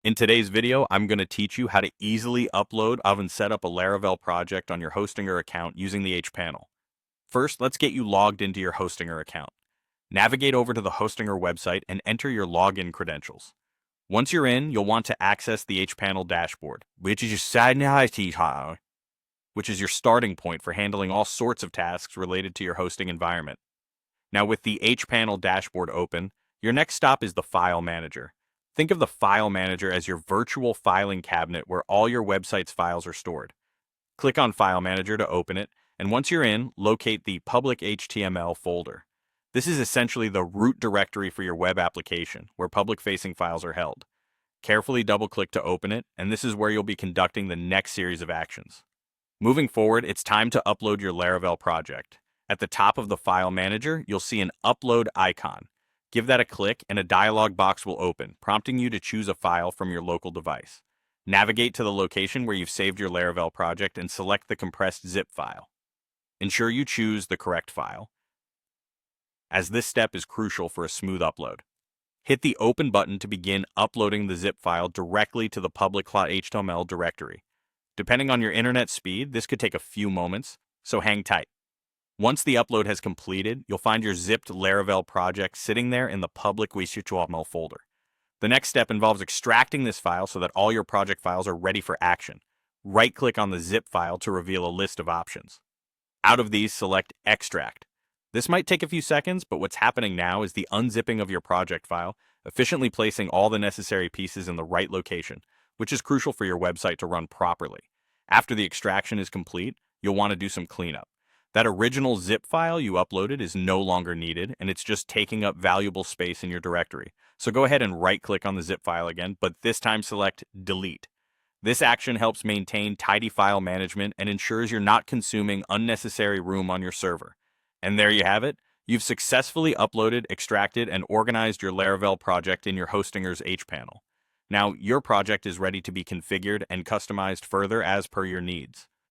In today's video, I'm going to teach you how to easily upload and set up a Laravel project on your Hostinger account using the hPanel. First, let's get you logged into your Hostinger account. Navigate over to the Hostinger website and enter your login credentials. Once you're in, you'll want to access the hPanel dashboard, which is your starting point for handling all sorts of tasks related to your hosting environment. Now, with the hPanel dashboard open, your next stop is the File Manager. Think of the File Manager as your virtual filing cabinet where all your website's files are stored. Click on File Manager to open it, and once you're in, locate the public HTML folder. This is essentially the root directory for your web application, where public-facing files are held. Carefully double-click to open it, and this is where you'll be conducting the next series of actions. Moving forward, it's time to upload your Laravel project. At the top of the File Manager, you'll see an Upload icon. Give that a click and a dialog box will open, prompting you to choose a file from your local device. Navigate to the location where you've saved your Laravel project and select the compressed zip file. Ensure you choose the correct file, as this step is crucial for a smooth upload. Hit the Open button to begin uploading the zip file directly to the public HTML directory. Depending on your internet speed, this could take a few moments, so hang tight. Once the upload has completed, you'll find your zipped Laravel project sitting there in the public HTML folder. The next step involves extracting this file so that all your project files are ready for action. Right-click on the zip file to reveal a list of options. Out of these, select Extract. This might take a few seconds, but what's happening now is the unzipping of your project file, efficiently placing all the necessary pieces in the right location, which is crucial for your website to run properly. After the extraction is complete, you'll want to do some cleanup. That original zip file you uploaded is no longer needed, and it's just taking up valuable space in your directory. So go ahead and right-click on the zip file again, but this time select Delete. This action helps maintain tidy file management and ensures you're not consuming unnecessary room on your server. And there you have it. You've successfully uploaded, extracted, and organized your Laravel project in your Hostinger's hPanel. Now, your project is ready to be configured and customized further as per your needs.